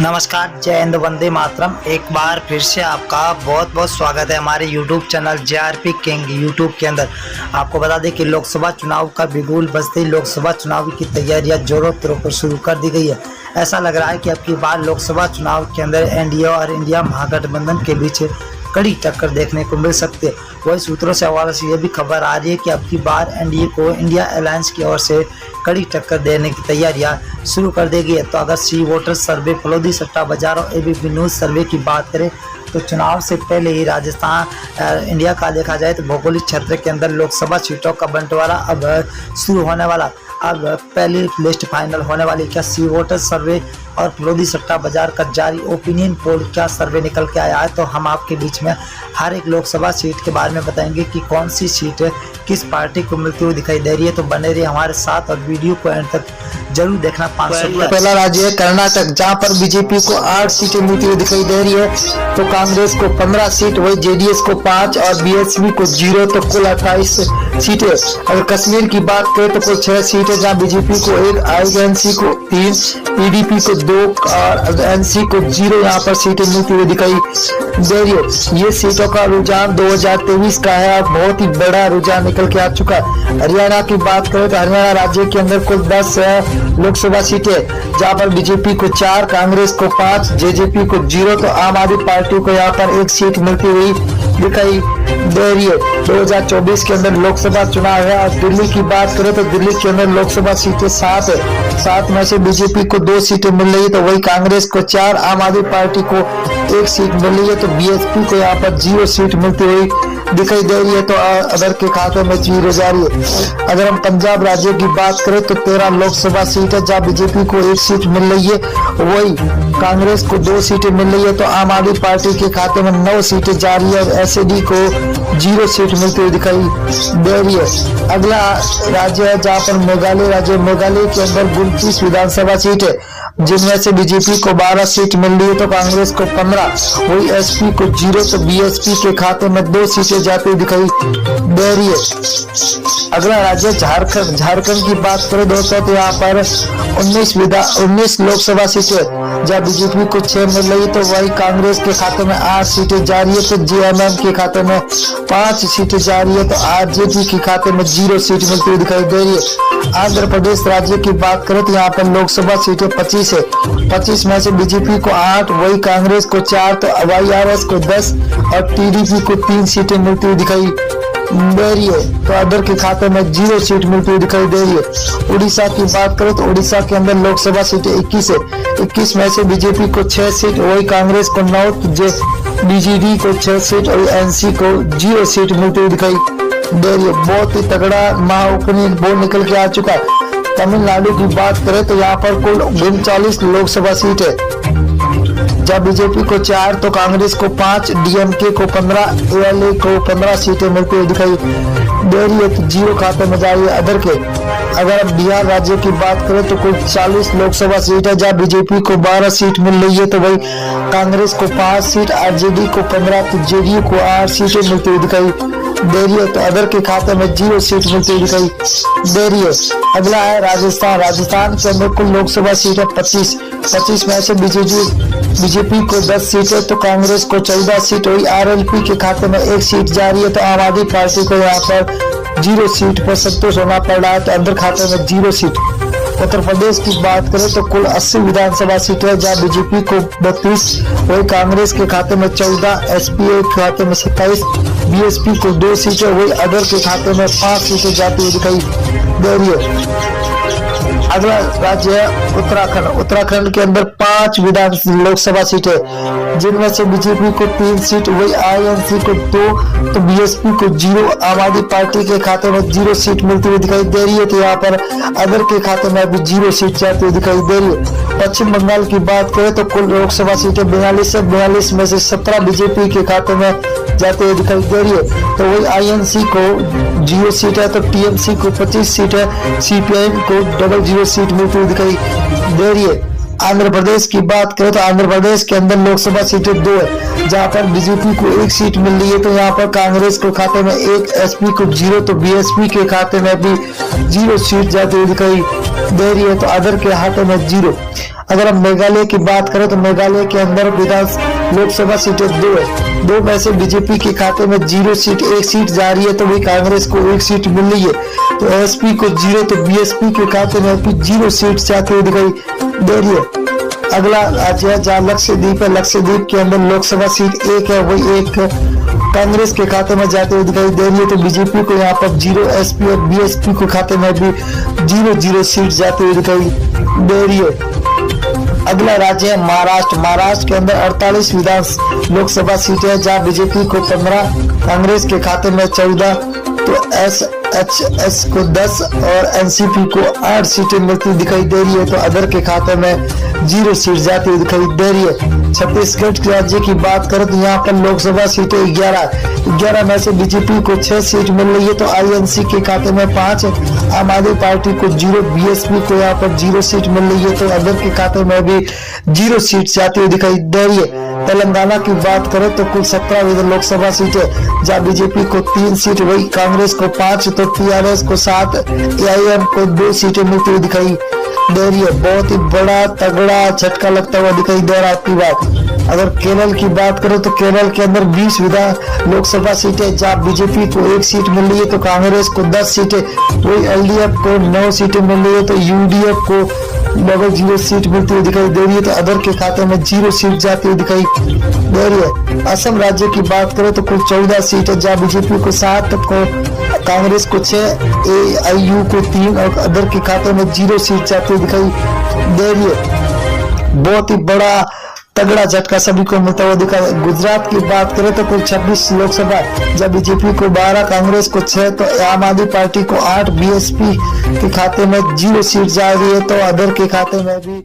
नमस्कार, जय हिंद, वंदे मातरम। एक बार फिर से आपका बहुत बहुत स्वागत है हमारे YouTube channel JRP king YouTube के अंदर। आपको बता दें कि लोकसभा चुनाव का बिगुल बजते ही लोकसभा चुनाव की तैयारियां जोरों तौर पर शुरू कर दी गई है। ऐसा लग रहा है कि अब की बार लोकसभा चुनाव के अंदर एनडीए और इंडिया महागठबंधन के बीच कड़ी टक्कर देखने को मिल सकती है। वही सूत्रों से हवाले से यह भी खबर आ रही है कि अब की बार एनडीए को इंडिया अलायंस की ओर से कड़ी टक्कर देने की तैयारियां शुरू कर दी गई है। तो अगर सी वोटर सर्वे, फलोदी सट्टा बाजार और एबीपी न्यूज़ सर्वे की बात करें तो चुनाव से पहले ही राजस्थान इंडिया का देखा जाए तो भौगोलिक क्षेत्र के अंदर लोकसभा सीटों का बंटवारा अब शुरू होने वाला। अब पहली लिस्ट फाइनल होने वाली। क्या सी वोटर सर्वे और फलोदी सट्टा बाजार का जारी ओपिनियन पोल क्या सर्वे निकल के आया है, तो हम आपके बीच में हर एक लोकसभा सीट के बारे में बताएंगे कि कौन सी सीट किस पार्टी को मिलती हुई दिखाई दे रही है। तो बने रहिए हमारे साथ और वीडियो को एंड तक जरूर देखना। पहला राज्य है कर्नाटक, जहां पर बीजेपी को 8 सीटें मिलती हुई दिखाई दे रही है, तो कांग्रेस को 15 सीट, वही जेडीएस को 5 और बीएसपी को 0, तो कुल 28 सीटें। अगर कश्मीर की बात करें तो कुल 6 सीटें, जहां बीजेपी को 1, आईएनसी को 3, पीडीपी को 2 और एनसी को 0 यहाँ पर सीटें मिलती हुई दिखाई दे रही है। ये सीटों का रुझान 2023 का है, बहुत ही बड़ा रुझान निकल के आ चुका है। हरियाणा की बात करें तो हरियाणा राज्य के अंदर कुल 10 लोकसभा सीटें, जहां पर बीजेपी को 4, कांग्रेस को 5, जेजेपी को 0, तो आम आदमी पार्टी को यहाँ पर 1 सीट मिलती हुई दिखाई दे रही है। 2024 के अंदर लोकसभा चुनाव है। और दिल्ली की बात करें तो दिल्ली के अंदर लोकसभा सीटें 7 है। 7 में से बीजेपी को 2 सीटें मिल रही है, तो वही कांग्रेस को 4, आम आदमी पार्टी को 1 सीट मिल रही है, तो बीएसपी को यहाँ पर 0 सीट मिलती हुई दिखाई दे रही है। तो अदर के खाते में 0 जा रही है। अगर हम पंजाब राज्य की बात करें तो 13 लोकसभा सीट है, जहाँ बीजेपी को 1 सीट मिल रही है, वही कांग्रेस को 2 सीटें मिल रही है, तो आम आदमी पार्टी के खाते में 9 सीटें जा रही है और एसएडी को 0 सीट मिलती हुई दिखाई दे रही है। अगला राज्य है जहाँ पर मेघालय राज्य। मेघालय के अंदर 29 विधानसभा सीट है, जिनमें से बीजेपी को 12 सीट मिल रही है, तो कांग्रेस को 15, वही एसपी को 0, तो बीएसपी के खाते में 2 सीटें जाती हुई दिखाई दे रही है। अगला राज्य झारखंड। झारखंड की बात करें दोस्तों तो यहाँ पर 19 लोकसभा सीटें, जहाँ बीजेपी को 6 मिल रही है, तो वही कांग्रेस के खाते में 8 सीटें जा रही है, तो जेएमएम के खाते में 5 सीटें जा रही है, तो आरजेडी के खाते में 0 सीट मिलती हुई दिखाई दे रही है। आंध्र प्रदेश राज्य की बात करें तो यहाँ पर लोकसभा सीटें 25 है। 25 में से बीजेपी को 8, वही कांग्रेस को 4, तो वाईआरएस को 10 और टीडीपी को 3 सीटें मिलती हुई दिखाई दे रही है, तो अदर के खाते में 0 सीट मिलती हुई दिखाई दे रही है। उड़ीसा की बात करें तो उड़ीसा के अंदर लोकसभा सीटें 21 है। 21 में से बीजेपी को 6 सीट, वही कांग्रेस को 9, बीजेडी को 6 सीट और एनसी को 0 सीट मिलती हुई दिखाई दे रही है। बहुत ही तगड़ा महाओपिनियन पोल निकल के आ चुका है। तमिलनाडु की बात करें तो यहाँ पर कुल 39 लोकसभा सीट है, जहाँ बीजेपी को 4, तो कांग्रेस को 5, डीएमके को 15, एएलए को 15 सीटें मिलती हुई दिखाई दे रही है, तो 0 खाते में जा रही है अदर के। अगर हम बिहार राज्य की बात करें तो कुल 40 लोकसभा सीट है, जहाँ बीजेपी को 12 सीट मिल रही है, तो वही कांग्रेस को 5 सीट, आरजेडी को 15, तो जेडीयू को 8 सीटें मिलती हुई दिखाई दे रही है, तो अदर के खाते में 0 सीट मिलती हुई दिखाई दे रही है। अगला है राजस्थान। राजस्थान के अंदर कुल लोकसभा सीट है 25 में से बीजेपी को 10 सीट है, तो कांग्रेस को 14 सीट, वही आरएलपी के खाते में 1 सीट जा रही है, तो आम आदमी पार्टी को यहाँ पर 0 सीट पर संतोष होना पड़ रहा है, तो अंदर खाते में 0 सीट। उत्तर प्रदेश की बात करें तो कुल 80 विधानसभा सीटें है, जहाँ बीजेपी को 32, वही कांग्रेस के खाते में 14, एसपीए के खाते में 27, बीएसपी को 2 सीटें, वही अदर के खाते में 5 सीटें जाती हुई दिखाई दे रही है। अगला राज्य है उत्तराखंड। उत्तराखंड के अंदर 5 लोकसभा सीटें, जिनमें से बीजेपी को 3 सीट, वही आईएनसी को 2, तो बीएसपी को 0, आम आदमी पार्टी के खाते में 0 सीट मिलती हुई दिखाई दे रही है, तो यहाँ पर अदर के खाते में भी 0 सीट जाती हुई दिखाई दे रही है। पश्चिम बंगाल की बात करें तो कुल लोकसभा सीटें 42 है। 42 में से 17 बीजेपी के खाते में जाते हुए दिखाई दे रही है, तो वही आईएनसी को 0 सीट है, तो टीएमसी को 25 सीट है, सीपीआईएम को 00 सीट मिलती हुई दिखाई दे रही है। आंध्र प्रदेश की बात करें तो आंध्र प्रदेश के अंदर लोकसभा सीटें 2 है, जहां पर बीजेपी को 1 सीट मिल रही है, तो यहाँ पर कांग्रेस को खाते में 1, एसपी को 0, तो बीएसपी के खाते में भी 0 सीट जाती हुई दिखाई दे रही है, तो अदर के खाते में 0। अगर हम मेघालय की बात करें तो मेघालय के अंदर लोकसभा सीटें 2 है। 2 में से बीजेपी के खाते में 0 सीट, 1 सीट जा रही है, तो वही कांग्रेस को 1 सीट मिल रही है। तो एसपी को 0, तो बीएसपी के खाते में भी 0 सीट जाती हुई दिखाई दे रही है। अगला राज्य है जहाँ लक्षद्वीप है। लक्षद्वीप के अंदर लोकसभा सीट 1 है, वही 1 कांग्रेस के खाते में जाते हुए दिखाई दे रही है। तो बीजेपी को यहाँ पर 0, एसपी और बीएसपी के खाते में भी 0 सीट जाती हुई दिखाई दे रही है। अगला राज्य है महाराष्ट्र। महाराष्ट्र के अंदर 48 लोकसभा सीटें हैं, जहाँ बीजेपी को 15, कांग्रेस के खाते में 14, तो एसएचएस को 10 और एनसीपी को 8 सीटें मिलती दिखाई दे रही है। तो अदर के खाते में 0 सीट जाती हुई दिखाई दे रही है। छत्तीसगढ़ राज्य की बात करें तो यहाँ पर लोकसभा सीटें 11 में से बीजेपी को 6 सीट मिल रही है, तो आईएनसी के खाते में 5, आम आदमी पार्टी को 0, बीएसपी को यहाँ पर 0 सीट मिल रही है, तो अदर के खाते में भी 0 सीट जाती हुई दिखाई दे रही है। तेलंगाना की बात करें तो कुल 17 लोकसभा सीटें, जहाँ बीजेपी को 3 सीट, वही कांग्रेस को 5, तो टीआरएस को 7, एआईएम को 2 सीटें मिलती हुई दिखाई दे रही है। बहुत ही बड़ा तगड़ा झटका लगता हुआ दिखाई दे रहा है आपकी बात। अगर केरल की बात करें तो केरल के अंदर 20 लोकसभा सीटें, जहाँ बीजेपी को 1 सीट मिल रही है, तो कांग्रेस को 10 सीटें, वही एलडीएफ को 9 सीटें मिल रही है, तो यूडीएफ को 0 सीट मिलती हुई दिखाई दे रही है, तो अदर के खाते में 0 सीट जाती हुई दिखाई दे रही है। असम राज्य की बात करें तो कुल 14 सीट है, जहाँ बीजेपी को 7, को कांग्रेस को 6, एआईयू को 3 और अदर के खाते में 0 सीट जाती हुई दिखाई दे रही है। बहुत ही बड़ा तगड़ा झटका सभी को मिलता हुआ दिखा। गुजरात की बात करें तो कुल 26 लोकसभा, जब बीजेपी को 12, कांग्रेस को 6, तो आम आदमी पार्टी को 8, बीएसपी के खाते में 0 सीट जा रही है, तो अदर के खाते में भी